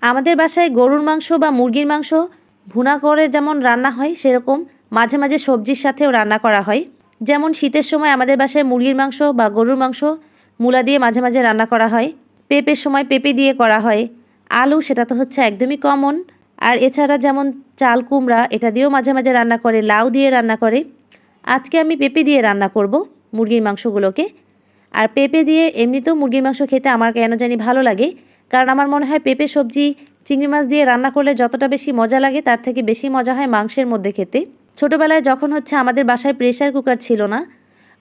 আমাদের বাসায় গরুর মাংস বা মুরগির মাংস ভুনা করে যেমন রান্না হয় সেরকম মাঝে মাঝে সবজির সাথেও রান্না করা হয়। যেমন শীতের সময় আমাদের বাসায় মুরগির মাংস বা গরুর মাংস মূলা দিয়ে মাঝে মাঝে রান্না করা হয়। পেঁপের সময় পেঁপে দিয়ে করা হয়। আলু সেটা তো হচ্ছে একদমই কমন। আর এছাড়া যেমন চাল কুমড়া এটা দিয়েও মাঝে মাঝে রান্না করে, লাউ দিয়ে রান্না করে। আজকে আমি পেঁপে দিয়ে রান্না করব মুরগির মাংসগুলোকে। আর পেঁপে দিয়ে এমনিতেও মুরগির মাংস খেতে আমার কেন জানি ভালো লাগে, কারণ আমার মনে হয় পেঁপে সবজি চিংড়ি মাছ দিয়ে রান্না করলে যতটা বেশি মজা লাগে তার থেকে বেশি মজা হয় মাংসের মধ্যে খেতে। ছোটোবেলায় যখন হচ্ছে আমাদের বাসায় প্রেসার কুকার ছিল না,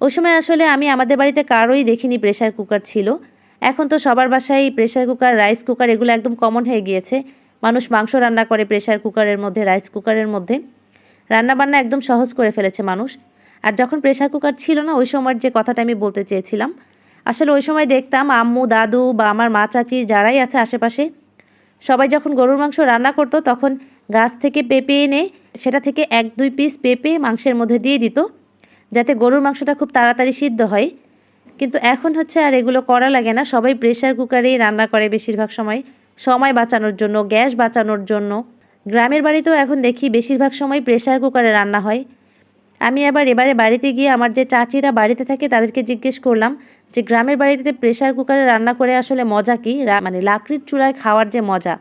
ওই সময় আসলে আমি আমাদের বাড়িতে কারোই দেখিনি প্রেসার কুকার ছিল। এখন তো সবার বাসায় প্রেসার কুকার, রাইস কুকার এগুলো একদম কমন হয়ে গিয়েছে। মানুষ মাংস রান্না করে প্রেসার কুকারের মধ্যে, রাইস কুকারের মধ্যে। রান্নাবান্না একদম সহজ করে ফেলেছে মানুষ। আর যখন প্রেসার কুকার ছিল না ওই সময়ের যে কথাটা আমি বলতে চেয়েছিলাম, আসলে ওই সময় দেখতাম আম্মু, দাদু বা আমার মা, চাচি যারাই আছে আশেপাশে সবাই যখন গরুর মাংস রান্না করতো তখন গাছ থেকে পেঁপে এনে সেটা থেকে 1-2 পিস পেঁপে মাংসের মধ্যে দিয়ে দিত, যাতে গরুর মাংসটা খুব তাড়াতাড়ি সিদ্ধ হয়। কিন্তু এখন হচ্ছে আর এগুলো করা লাগে না, সবাই প্রেসার কুকারেই রান্না করে বেশিরভাগ সময়, সময় বাঁচানোর জন্য, গ্যাস বাঁচানোর জন্য। গ্রামের বাড়িতেও এখন দেখি বেশিরভাগ সময় প্রেসার কুকারে রান্না হয়। আমি আবার এবারে বাড়িতে গিয়ে আমার যে চাচিরা বাড়িতে থাকে তাদেরকে জিজ্ঞেস করলাম যে গ্রামের বাড়িতে প্রেসার কুকারে রান্না করে আসলে মজা কী, মানে লাকড়ির চুলায় খাওয়ার যে মজা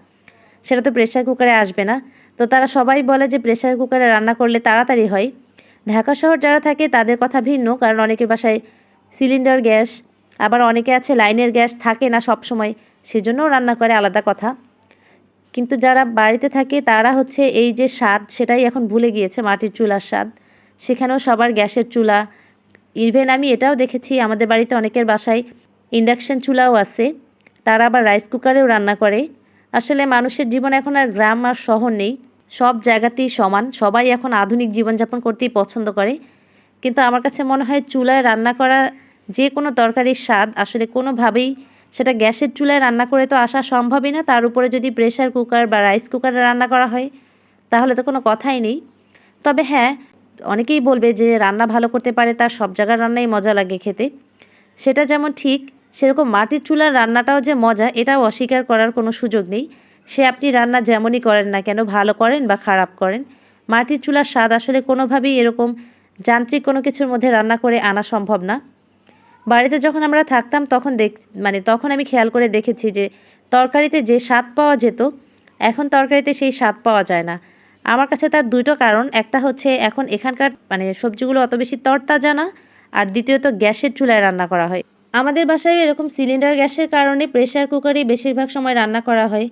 সেটা তো প্রেসার কুকারে আসবে না। তো তারা সবাই বলে যে প্রেসার কুকারে রান্না করলে তাড়াতাড়ি হয়। ঢাকা শহর যারা থাকে তাদের কথা ভিন্ন, কারণ অনেকের বাসায় সিলিন্ডার গ্যাস, আবার অনেকে আছে লাইনের গ্যাস থাকে না সব সময়, সেজন্যও রান্না করে, আলাদা কথা। কিন্তু যারা বাড়িতে থাকে তারা হচ্ছে এই যে স্বাদ সেটাই এখন ভুলে গিয়েছে, মাটির চুলার স্বাদ। সেখানেও সবার গ্যাসের চুলা। ইভেন আমি এটাও দেখেছি আমাদের বাড়িতে অনেকের বাসায় ইন্ডাকশন চুলাও আছে, তারা আবার রাইস কুকারেও রান্না করে। আসলে মানুষের জীবন এখন আর গ্রাম আর শহর নেই, সব জায়গাতেই সমান, সবাই এখন আধুনিক জীবনযাপন করতেই পছন্দ করে। কিন্তু আমার কাছে মনে হয় চুলায় রান্না করা যে কোনো তরকারির স্বাদ আসলে কোনোভাবেই সেটা গ্যাসের চুলায় রান্না করে তো আসা সম্ভবই না। তার উপরে যদি প্রেসার কুকার বা রাইস কুকারে রান্না করা হয় তাহলে তো কোনো কথাই নেই। তবে হ্যাঁ, অনেকেই বলবে যে রান্না ভালো করতে পারে তার সব জায়গার রান্নাই মজা লাগে খেতে। সেটা যেমন ঠিক, সেরকম মাটির চুলার রান্নাটাও যে মজা এটাও অস্বীকার করার কোনো সুযোগ নেই। সে আপনি রান্না যেমনই করেন না কেন, ভালো করেন বা খারাপ করেন, মাটির চুলার স্বাদ আসলে কোনোভাবেই এরকম যান্ত্রিক কোনো কিছুর মধ্যে রান্না করে আনা সম্ভব না। বাড়িতে যখন আমরা থাকতাম তখন তখন আমি খেয়াল করে দেখেছি যে তরকারিতে যে স্বাদ পাওয়া যেত এখন তরকারিতে সেই স্বাদ পাওয়া যায় না। আমার কাছে তার দুটো কারণ, একটা হচ্ছে এখন এখানকার সবজিগুলো অত বেশি তরতাজা না, আর দ্বিতীয়ত গ্যাসের চুলায় রান্না করা হয়। আমাদের বাসায় এরকম সিলিন্ডার গ্যাসের কারণে প্রেসার কুকারেই বেশিরভাগ সময় রান্না করা হয়।